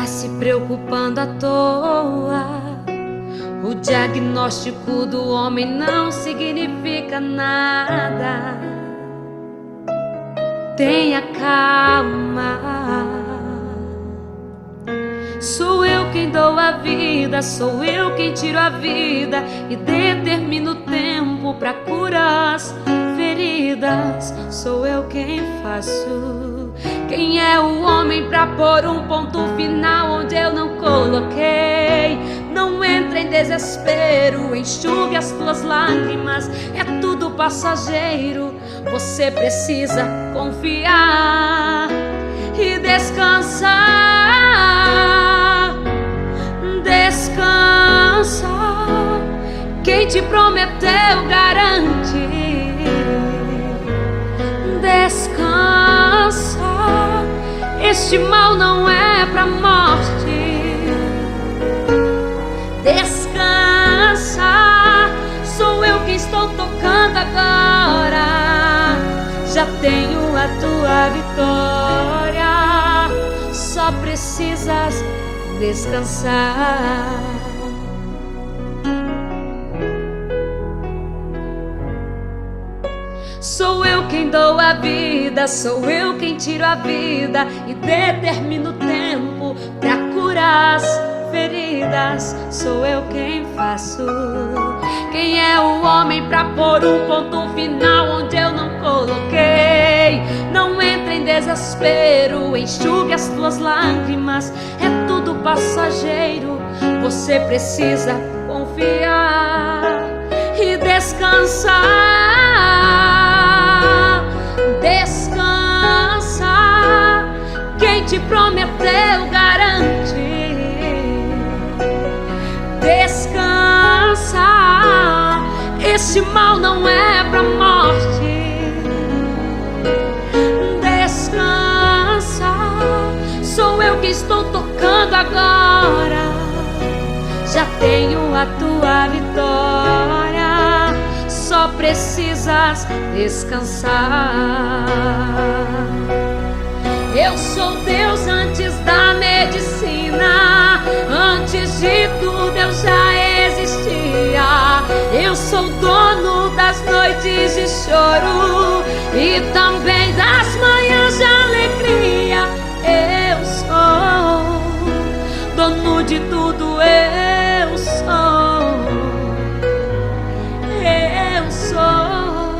tá se preocupando à toa. O diagnóstico do homem não significa nada. Tenha calma. Sou eu quem dou a vida, sou eu quem tiro a vida e determino o tempo pra curar as feridas. Sou eu quem faço. Quem é o homem pra pôr um ponto final onde eu não coloquei? Não entre em desespero, enxugue as tuas lágrimas, é tudo passageiro. Você precisa confiar e descansar. Descansa, quem te prometeu garante. Descansa, este mal não é pra morte. Descansa, sou eu que estou tocando agora. Já tenho a tua vitória, só precisas descansar. Sou eu quem dou a vida, sou eu quem tiro a vida e determino o tempo pra curar as feridas. Sou eu quem faço. Quem é o homem pra pôr um ponto final onde eu não coloquei? Não entre em desespero, enxugue as tuas lágrimas, é tudo passageiro. Você precisa confiar e descansar. Descansa, quem te prometeu garante. Descansa, esse mal não é pra morte. Descansa, sou eu que estou tocando agora. Já tenho a tua vitória, só precisas descansar. Eu sou Deus antes da medicina, antes de tudo eu já existia. Eu sou dono das noites de choro e também das manhãs de alegria. Eu sou dono de tudo, eu sou. Eu sou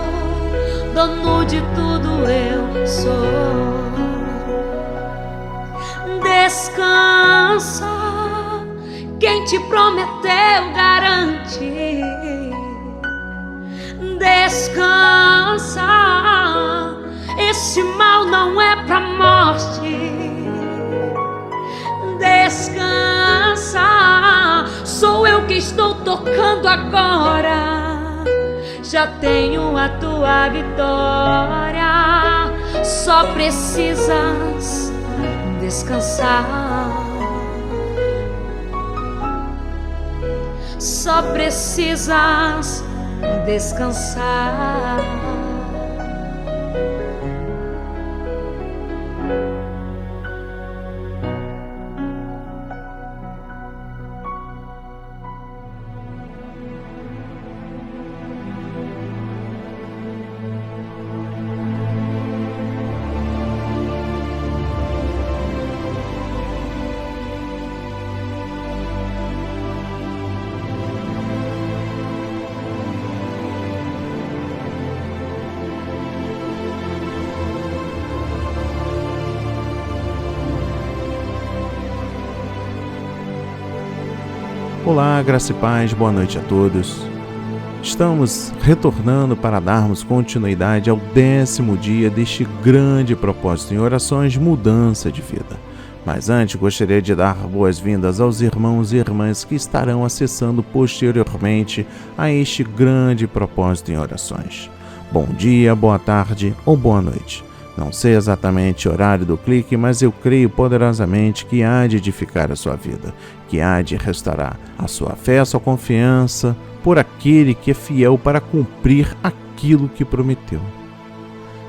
dono de tudo, eu sou. Descansa, quem te prometeu garante. Descansa, esse mal não é pra morte. Descansa, sou eu que estou tocando agora. Já tenho a tua vitória, só precisas descansar. Só precisas descansar. Olá, graça e paz, boa noite a todos. Estamos retornando para darmos continuidade ao 10º dia deste grande propósito em orações, mudança de vida. Mas antes gostaria de dar boas-vindas aos irmãos e irmãs que estarão acessando posteriormente a este grande propósito em orações. Bom dia, boa tarde ou boa noite. Não sei exatamente o horário do clique, mas eu creio poderosamente que há de edificar a sua vida, que há de restaurar a sua fé, a sua confiança por aquele que é fiel para cumprir aquilo que prometeu.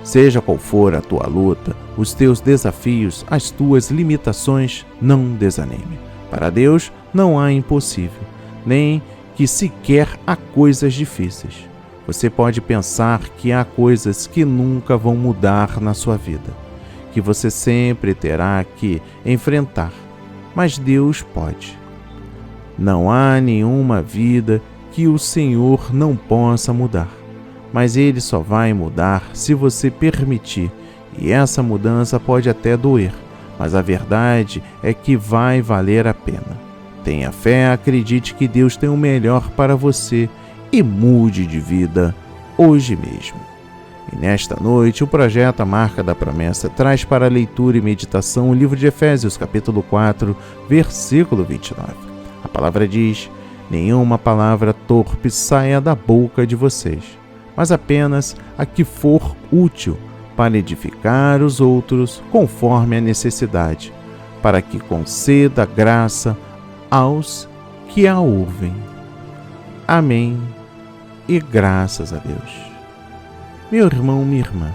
Seja qual for a tua luta, os teus desafios, as tuas limitações, não desanime. Para Deus não há impossível, nem que sequer há coisas difíceis. Você pode pensar que há coisas que nunca vão mudar na sua vida, que você sempre terá que enfrentar, mas Deus pode. Não há nenhuma vida que o Senhor não possa mudar, mas Ele só vai mudar se você permitir, e essa mudança pode até doer, mas a verdade é que vai valer a pena. Tenha fé, acredite que Deus tem o melhor para você e mude de vida hoje mesmo. E nesta noite, o projeto A Marca da Promessa traz para a leitura e meditação o livro de Efésios, capítulo 4, versículo 29. A palavra diz: nenhuma palavra torpe saia da boca de vocês, mas apenas a que for útil para edificar os outros conforme a necessidade, para que conceda graça aos que a ouvem. Amém e graças a Deus. Meu irmão, minha irmã,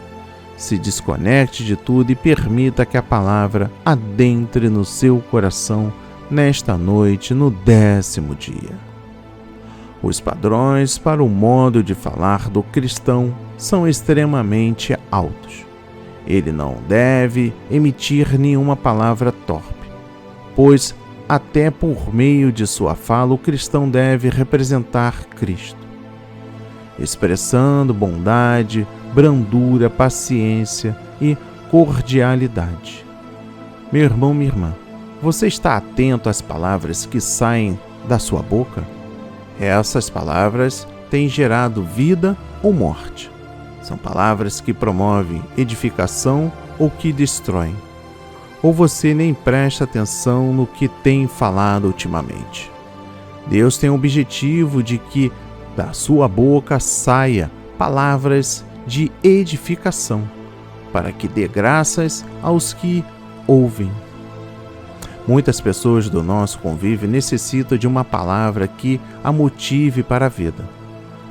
se desconecte de tudo e permita que a palavra adentre no seu coração nesta noite, no 10º dia. Os padrões para o modo de falar do cristão são extremamente altos. Ele não deve emitir nenhuma palavra torpe, pois até por meio de sua fala o cristão deve representar Cristo, expressando bondade, brandura, paciência e cordialidade. Meu irmão, minha irmã, você está atento às palavras que saem da sua boca? Essas palavras têm gerado vida ou morte. São palavras que promovem edificação ou que destroem. Ou você nem presta atenção no que tem falado ultimamente. Deus tem o objetivo de que da sua boca saia palavras de edificação, para que dê graças aos que ouvem. Muitas pessoas do nosso convívio necessitam de uma palavra que a motive para a vida.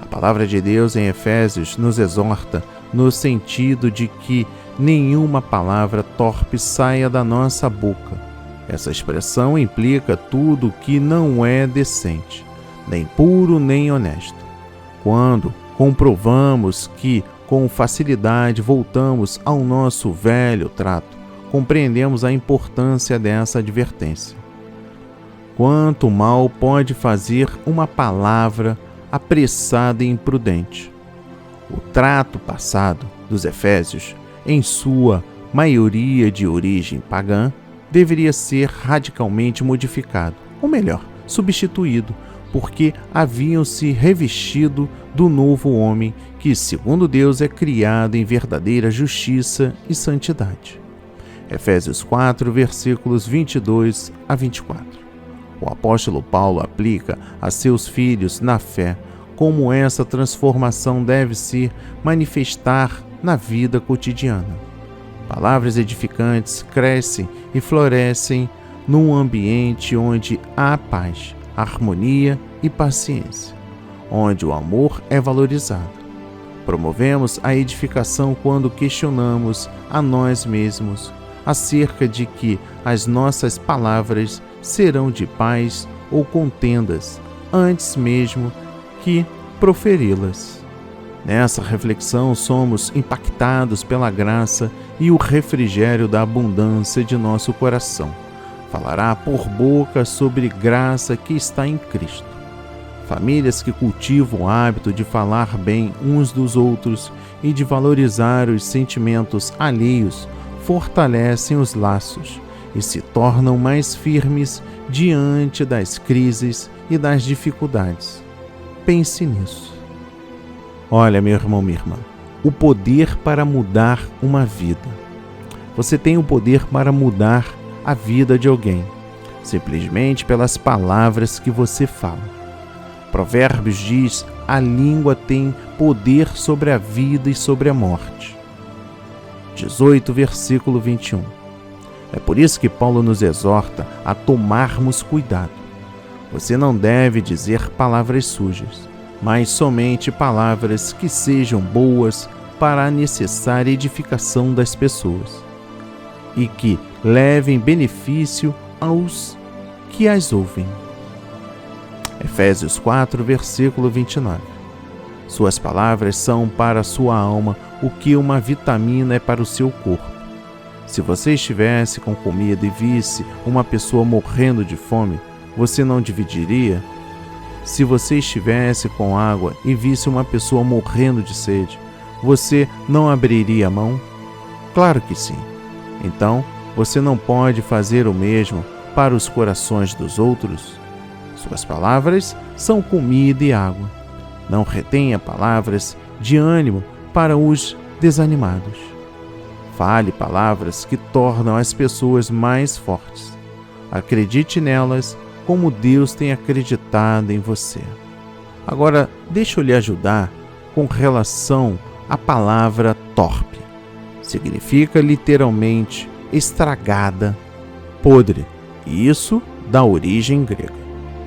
A palavra de Deus em Efésios nos exorta no sentido de que nenhuma palavra torpe saia da nossa boca. Essa expressão implica tudo o que não é decente, nem puro nem honesto. Quando comprovamos que com facilidade voltamos ao nosso velho trato, compreendemos a importância dessa advertência. Quanto mal pode fazer uma palavra apressada e imprudente? O trato passado dos Efésios, em sua maioria de origem pagã, deveria ser radicalmente modificado, ou melhor, substituído, porque haviam se revestido do novo homem que, segundo Deus, é criado em verdadeira justiça e santidade. Efésios 4, versículos 22 a 24. O apóstolo Paulo aplica a seus filhos na fé como essa transformação deve se manifestar na vida cotidiana. Palavras edificantes crescem e florescem num ambiente onde há paz, harmonia e paciência, onde o amor é valorizado. Promovemos a edificação quando questionamos a nós mesmos acerca de que as nossas palavras serão de paz ou contendas, antes mesmo que proferi-las. Nessa reflexão somos impactados pela graça e o refrigério da abundância de nosso coração. Falará por boca sobre graça que está em Cristo. Famílias que cultivam o hábito de falar bem uns dos outros e de valorizar os sentimentos alheios fortalecem os laços e se tornam mais firmes diante das crises e das dificuldades. Pense nisso. Olha, meu irmão, minha irmã, o poder para mudar uma vida. Você tem o poder para mudar a vida de alguém, simplesmente pelas palavras que você fala. Provérbios diz: a língua tem poder sobre a vida e sobre a morte. 18, versículo 21. É por isso que Paulo nos exorta a tomarmos cuidado. Você não deve dizer palavras sujas, mas somente palavras que sejam boas para a necessária edificação das pessoas e que levem benefício aos que as ouvem. Efésios 4, versículo 29. Suas palavras são para a sua alma o que uma vitamina é para o seu corpo. Se você estivesse com comida e visse uma pessoa morrendo de fome, você não dividiria? Se você estivesse com água e visse uma pessoa morrendo de sede, você não abriria a mão? Claro que sim. Então, você não pode fazer o mesmo para os corações dos outros? Suas palavras são comida e água. Não retenha palavras de ânimo para os desanimados. Fale palavras que tornam as pessoas mais fortes. Acredite nelas como Deus tem acreditado em você. Agora, deixa eu lhe ajudar com relação à palavra torpe. Significa literalmente estragada, podre, e isso dá origem grega.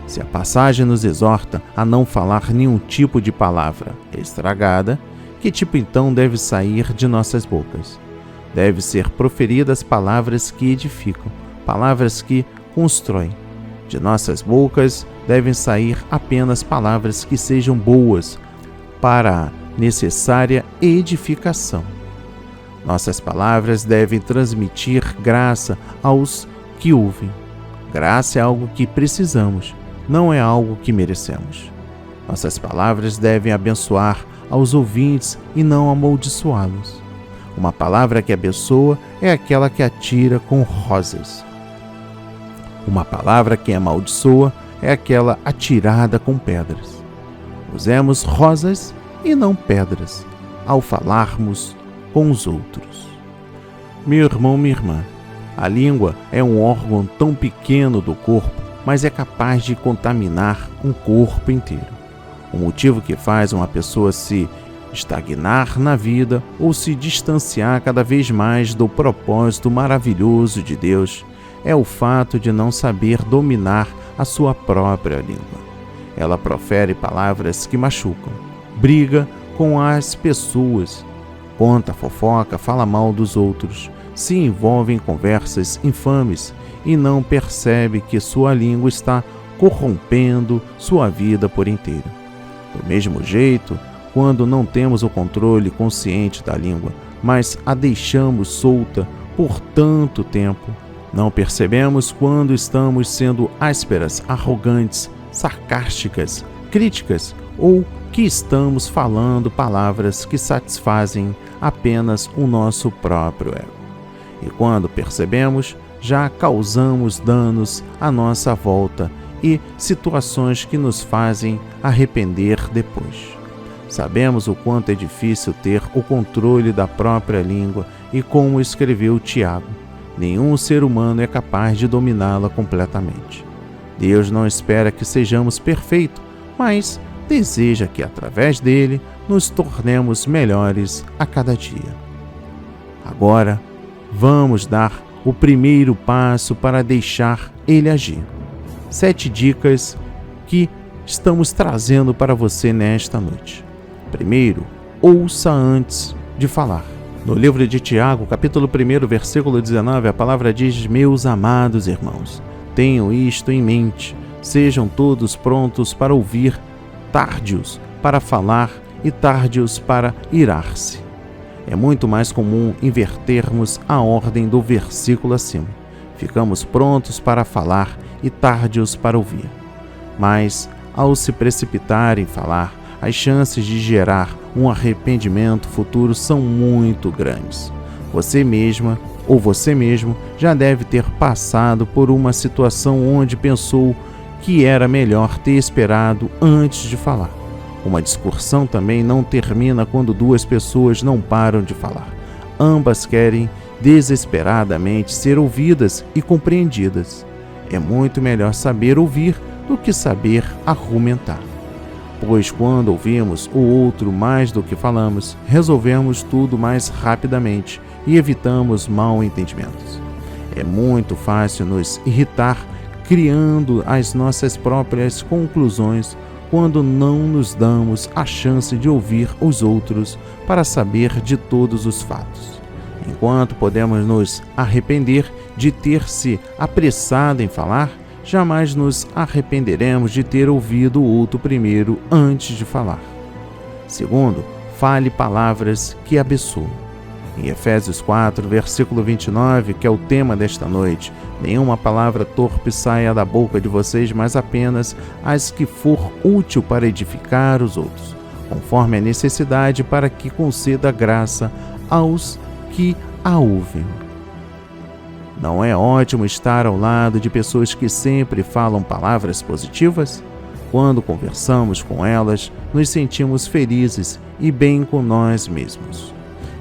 Se a passagem nos exorta a não falar nenhum tipo de palavra estragada, que tipo então deve sair de nossas bocas? Deve ser proferidas palavras que edificam, palavras que constroem. De nossas bocas devem sair apenas palavras que sejam boas para a necessária edificação. Nossas palavras devem transmitir graça aos que ouvem. Graça é algo que precisamos, não é algo que merecemos. Nossas palavras devem abençoar aos ouvintes e não amaldiçoá-los. Uma palavra que abençoa é aquela que atira com rosas. Uma palavra que amaldiçoa é aquela atirada com pedras. Usemos rosas e não pedras ao falarmos com os outros. Meu irmão, minha irmã, a língua é um órgão tão pequeno do corpo, mas é capaz de contaminar um corpo inteiro. O motivo que faz uma pessoa se estagnar na vida ou se distanciar cada vez mais do propósito maravilhoso de Deus é o fato de não saber dominar a sua própria língua. Ela profere palavras que machucam, briga com as pessoas, conta fofoca, fala mal dos outros, se envolve em conversas infames e não percebe que sua língua está corrompendo sua vida por inteiro. Do mesmo jeito, quando não temos o controle consciente da língua, mas a deixamos solta por tanto tempo, não percebemos quando estamos sendo ásperas, arrogantes, sarcásticas, críticas ou que estamos falando palavras que satisfazem apenas o nosso próprio ego. E quando percebemos, já causamos danos à nossa volta e situações que nos fazem arrepender depois. Sabemos o quanto é difícil ter o controle da própria língua e como escreveu Tiago, nenhum ser humano é capaz de dominá-la completamente. Deus não espera que sejamos perfeitos, mas deseja que através dele nos tornemos melhores a cada dia. Agora, vamos dar o primeiro passo para deixar ele agir. 7 dicas que estamos trazendo para você nesta noite. Primeiro, ouça antes de falar. No livro de Tiago, capítulo 1, versículo 19, a palavra diz: meus amados irmãos, tenham isto em mente, sejam todos prontos para ouvir, tardios para falar e tardios para irar-se. É muito mais comum invertermos a ordem do versículo acima. Ficamos prontos para falar e tardios para ouvir. Mas, ao se precipitar em falar, as chances de gerar um arrependimento futuro são muito grandes. Você mesma ou você mesmo já deve ter passado por uma situação onde pensou que era melhor ter esperado antes de falar. Uma discussão também não termina quando 2 pessoas não param de falar. Ambas querem desesperadamente ser ouvidas e compreendidas. É muito melhor saber ouvir do que saber argumentar. Pois quando ouvimos o outro mais do que falamos, resolvemos tudo mais rapidamente e evitamos mal-entendimentos. É muito fácil nos irritar criando as nossas próprias conclusões quando não nos damos a chance de ouvir os outros para saber de todos os fatos. Enquanto podemos nos arrepender de ter se apressado em falar, jamais nos arrependeremos de ter ouvido o outro primeiro antes de falar. Segundo, fale palavras que abençoam. Em Efésios 4, versículo 29, que é o tema desta noite, nenhuma palavra torpe saia da boca de vocês, mas apenas as que for útil para edificar os outros, conforme a necessidade, para que conceda graça aos que a ouvem. Não é ótimo estar ao lado de pessoas que sempre falam palavras positivas? Quando conversamos com elas, nos sentimos felizes e bem com nós mesmos.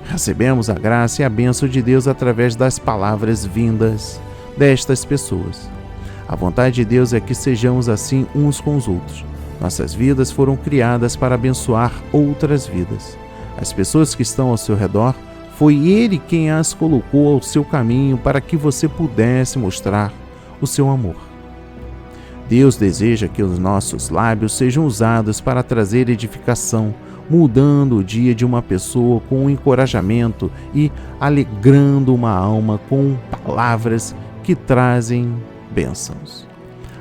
Recebemos a graça e a bênção de Deus através das palavras vindas destas pessoas. A vontade de Deus é que sejamos assim uns com os outros. Nossas vidas foram criadas para abençoar outras vidas. As pessoas que estão ao seu redor, foi Ele quem as colocou ao seu caminho para que você pudesse mostrar o seu amor. Deus deseja que os nossos lábios sejam usados para trazer edificação, mudando o dia de uma pessoa com encorajamento e alegrando uma alma com palavras que trazem bênçãos.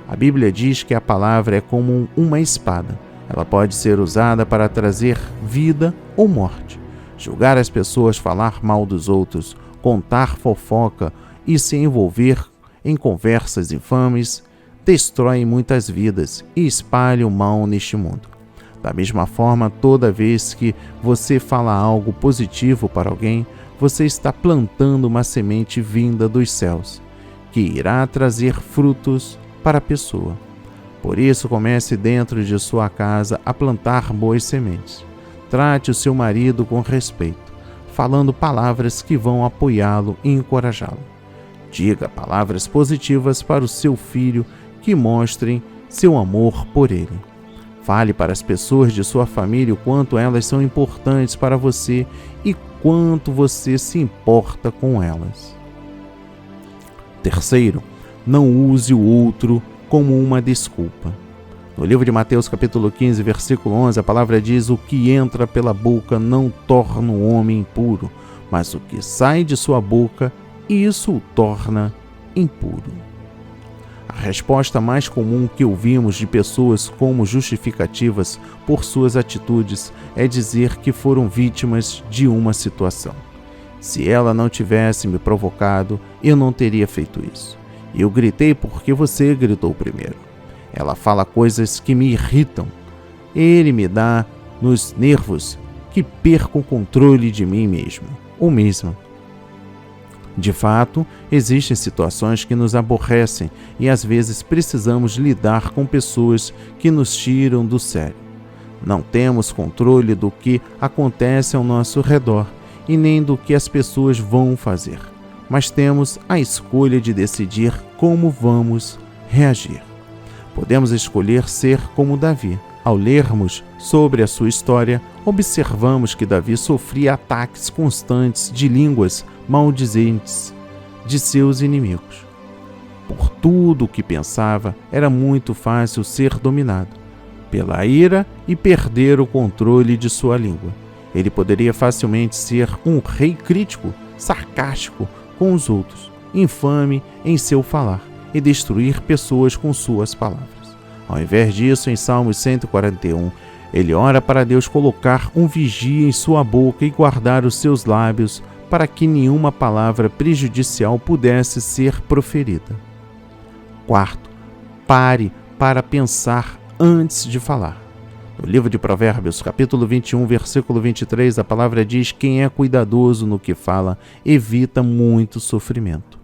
A Bíblia diz que a palavra é como uma espada. Ela pode ser usada para trazer vida ou morte. Julgar as pessoas, falar mal dos outros, contar fofoca e se envolver em conversas infames destrói muitas vidas e espalha o mal neste mundo. Da mesma forma, toda vez que você fala algo positivo para alguém, você está plantando uma semente vinda dos céus, que irá trazer frutos para a pessoa. Por isso, comece dentro de sua casa a plantar boas sementes. Trate o seu marido com respeito, falando palavras que vão apoiá-lo e encorajá-lo. Diga palavras positivas para o seu filho que mostrem seu amor por ele. Fale para as pessoas de sua família o quanto elas são importantes para você e quanto você se importa com elas. Terceiro, não use o outro como uma desculpa. No livro de Mateus, capítulo 15, versículo 11, a palavra diz: o que entra pela boca não torna o homem impuro, mas o que sai de sua boca, isso o torna impuro. A resposta mais comum que ouvimos de pessoas como justificativas por suas atitudes é dizer que foram vítimas de uma situação. Se ela não tivesse me provocado, eu não teria feito isso. Eu gritei porque você gritou primeiro. Ela fala coisas que me irritam. Ele me dá nos nervos que perco o controle de mim mesmo ou mesma. De fato, existem situações que nos aborrecem e às vezes precisamos lidar com pessoas que nos tiram do sério. Não temos controle do que acontece ao nosso redor e nem do que as pessoas vão fazer, mas temos a escolha de decidir como vamos reagir. Podemos escolher ser como Davi. Ao lermos sobre a sua história, observamos que Davi sofria ataques constantes de línguas maldizentes de seus inimigos. Por tudo o que pensava, era muito fácil ser dominado pela ira e perder o controle de sua língua. Ele poderia facilmente ser um rei crítico, sarcástico com os outros, infame em seu falar e destruir pessoas com suas palavras. Ao invés disso, em Salmos 141, ele ora para Deus colocar um vigia em sua boca e guardar os seus lábios para que nenhuma palavra prejudicial pudesse ser proferida. Quarto, pare para pensar antes de falar. No livro de Provérbios, capítulo 21, versículo 23, a palavra diz: quem é cuidadoso no que fala, evita muito sofrimento.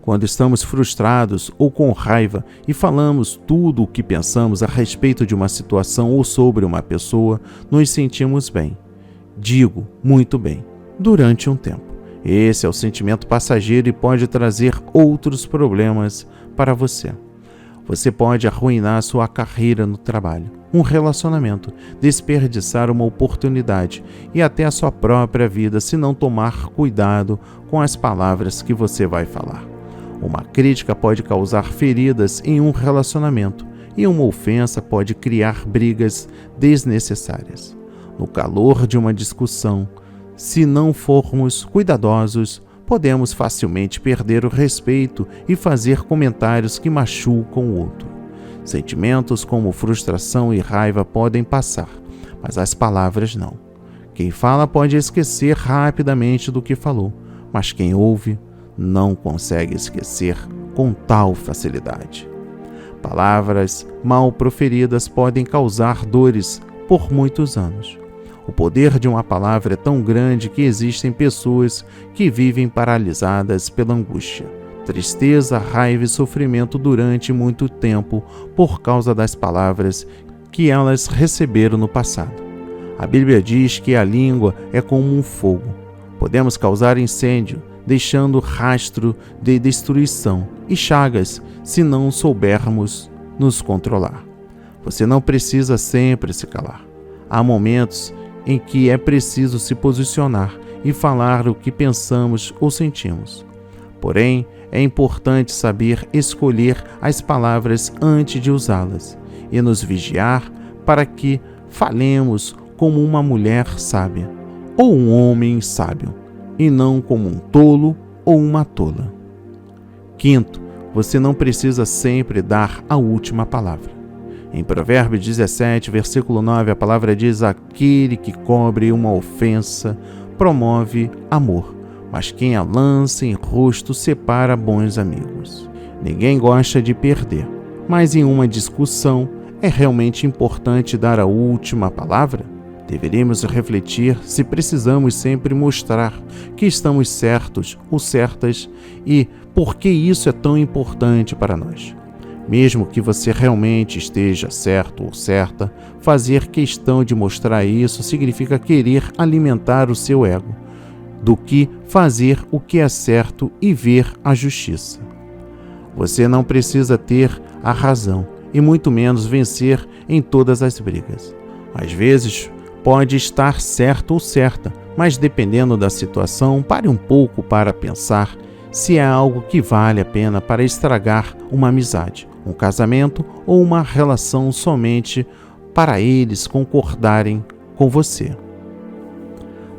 Quando estamos frustrados ou com raiva e falamos tudo o que pensamos a respeito de uma situação ou sobre uma pessoa, nos sentimos bem. Digo, muito bem, durante um tempo. Esse é o sentimento passageiro e pode trazer outros problemas para você. Você pode arruinar sua carreira no trabalho, um relacionamento, desperdiçar uma oportunidade e até a sua própria vida se não tomar cuidado com as palavras que você vai falar. Uma crítica pode causar feridas em um relacionamento e uma ofensa pode criar brigas desnecessárias. No calor de uma discussão, se não formos cuidadosos, podemos facilmente perder o respeito e fazer comentários que machucam o outro. Sentimentos como frustração e raiva podem passar, mas as palavras não. Quem fala pode esquecer rapidamente do que falou, mas quem ouve não consegue esquecer com tal facilidade. Palavras mal proferidas podem causar dores por muitos anos. O poder de uma palavra é tão grande que existem pessoas que vivem paralisadas pela angústia, tristeza, raiva e sofrimento durante muito tempo por causa das palavras que elas receberam no passado. A Bíblia diz que a língua é como um fogo. Podemos causar incêndio, deixando rastro de destruição e chagas se não soubermos nos controlar. Você não precisa sempre se calar. Há momentos em que é preciso se posicionar e falar o que pensamos ou sentimos. Porém, é importante saber escolher as palavras antes de usá-las e nos vigiar para que falemos como uma mulher sábia ou um homem sábio, e não como um tolo ou uma tola. Quinto, você não precisa sempre dar a última palavra. Em Provérbios 17, versículo 9, a palavra diz: aquele que cobre uma ofensa promove amor, mas quem a lança em rosto separa bons amigos. Ninguém gosta de perder, mas em uma discussão é realmente importante dar a última palavra? Deveríamos refletir se precisamos sempre mostrar que estamos certos ou certas e por que isso é tão importante para nós. Mesmo que você realmente esteja certo ou certa, fazer questão de mostrar isso significa querer alimentar o seu ego, do que fazer o que é certo e ver a justiça. Você não precisa ter a razão e muito menos vencer em todas as brigas. Às vezes, pode estar certo ou certa, mas dependendo da situação, pare um pouco para pensar se é algo que vale a pena para estragar uma amizade, um casamento ou uma relação somente para eles concordarem com você.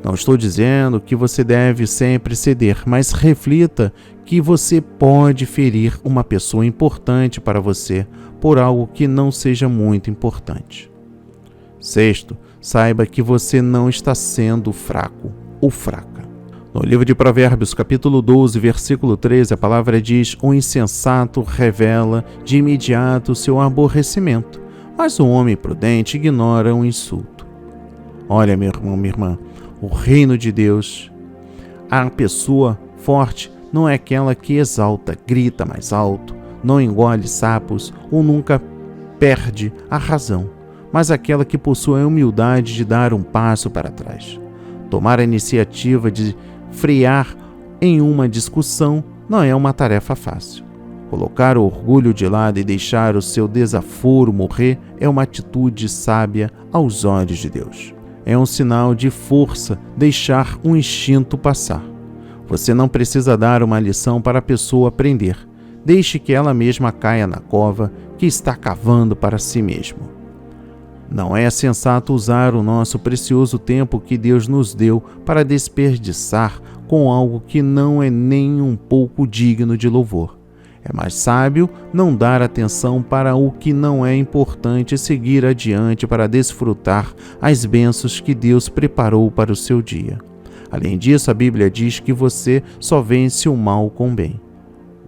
Não estou dizendo que você deve sempre ceder, mas reflita que você pode ferir uma pessoa importante para você por algo que não seja muito importante. Sexto, saiba que você não está sendo fraco ou fraca. No livro de Provérbios, capítulo 12, versículo 13, a palavra diz: o insensato revela de imediato o seu aborrecimento, mas o homem prudente ignora o insulto. Olha, meu irmão, minha irmã, o reino de Deus, a pessoa forte não é aquela que exalta, grita mais alto, não engole sapos ou nunca perde a razão, mas aquela que possui a humildade de dar um passo para trás. Tomar a iniciativa de frear em uma discussão não é uma tarefa fácil. Colocar o orgulho de lado e deixar o seu desaforo morrer é uma atitude sábia aos olhos de Deus. É um sinal de força deixar um instinto passar. Você não precisa dar uma lição para a pessoa aprender. Deixe que ela mesma caia na cova que está cavando para si mesma. Não é sensato usar o nosso precioso tempo que Deus nos deu para desperdiçar com algo que não é nem um pouco digno de louvor. É mais sábio não dar atenção para o que não é importante e seguir adiante para desfrutar as bênçãos que Deus preparou para o seu dia. Além disso, a Bíblia diz que você só vence o mal com o bem.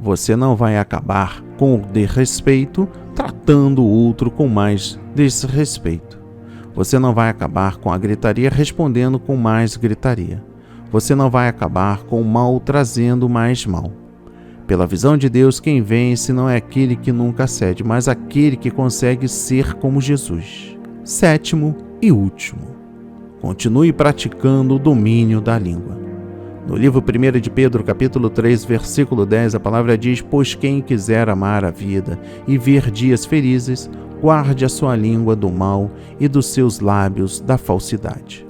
Você não vai acabar com o desrespeito tratando o outro com mais desrespeito. Você não vai acabar com a gritaria respondendo com mais gritaria. Você não vai acabar com o mal trazendo mais mal. Pela visão de Deus, quem vence não é aquele que nunca cede, mas aquele que consegue ser como Jesus. Sétimo e último, continue praticando o domínio da língua. No livro 1 de Pedro, capítulo 3, versículo 10, a palavra diz: pois quem quiser amar a vida e ver dias felizes, guarde a sua língua do mal e dos seus lábios da falsidade.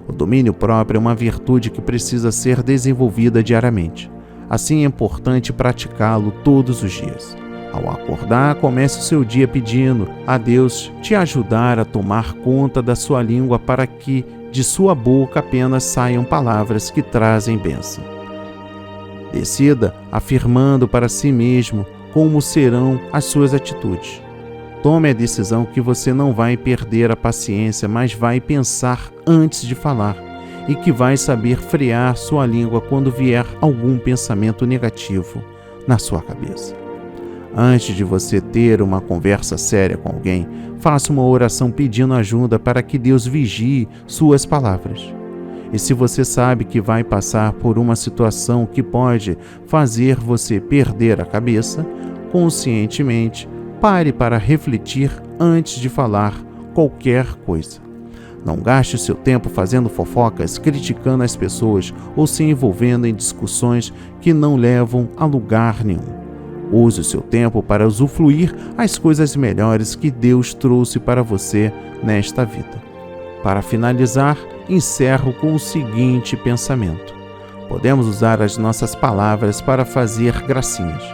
O domínio próprio é uma virtude que precisa ser desenvolvida diariamente. Assim é importante praticá-lo todos os dias. Ao acordar, comece o seu dia pedindo a Deus te ajudar a tomar conta da sua língua para que de sua boca apenas saiam palavras que trazem bênção. Decida afirmando para si mesmo como serão as suas atitudes. Tome a decisão que você não vai perder a paciência, mas vai pensar antes de falar e que vai saber frear sua língua quando vier algum pensamento negativo na sua cabeça. Antes de você ter uma conversa séria com alguém, faça uma oração pedindo ajuda para que Deus vigie suas palavras. E se você sabe que vai passar por uma situação que pode fazer você perder a cabeça, conscientemente, pare para refletir antes de falar qualquer coisa. Não gaste seu tempo fazendo fofocas, criticando as pessoas ou se envolvendo em discussões que não levam a lugar nenhum. Use o seu tempo para usufruir as coisas melhores que Deus trouxe para você nesta vida. Para finalizar, encerro com o seguinte pensamento: podemos usar as nossas palavras para fazer gracinhas.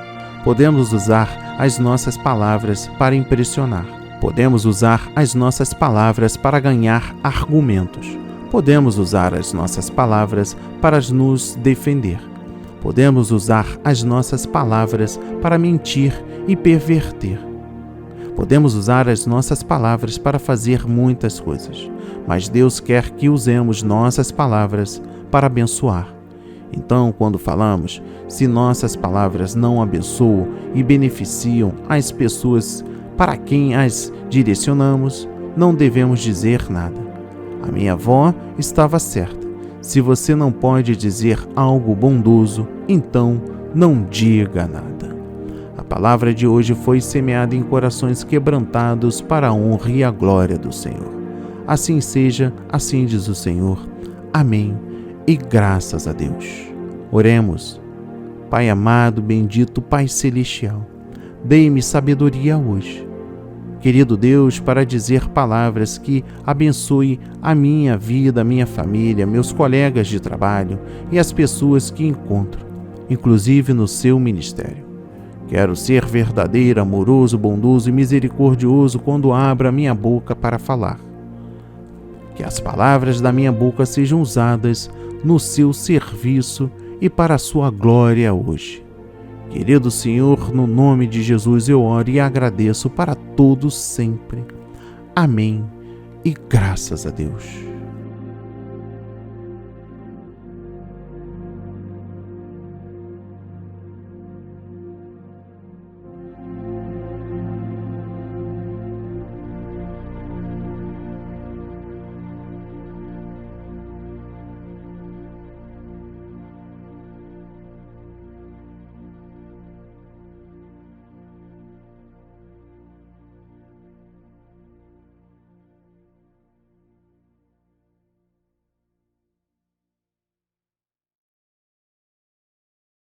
Podemos usar as nossas palavras para impressionar. Podemos usar as nossas palavras para ganhar argumentos. Podemos usar as nossas palavras para nos defender. Podemos usar as nossas palavras para mentir e perverter. Podemos usar as nossas palavras para fazer muitas coisas, mas Deus quer que usemos nossas palavras para abençoar. Então, quando falamos, se nossas palavras não abençoam e beneficiam as pessoas para quem as direcionamos, não devemos dizer nada. A minha avó estava certa. Se você não pode dizer algo bondoso, então não diga nada. A palavra de hoje foi semeada em corações quebrantados para a honra e a glória do Senhor. Assim seja, assim diz o Senhor. Amém. E graças a Deus. Oremos. Pai amado, bendito Pai celestial, dei-me sabedoria hoje. Querido Deus, para dizer palavras que abençoe a minha vida, a minha família, meus colegas de trabalho e as pessoas que encontro, inclusive no seu ministério. Quero ser verdadeiro, amoroso, bondoso e misericordioso quando abro a minha boca para falar. Que as palavras da minha boca sejam usadas no seu serviço e para a sua glória hoje. Querido Senhor, no nome de Jesus eu oro e agradeço para todos sempre. Amém e graças a Deus.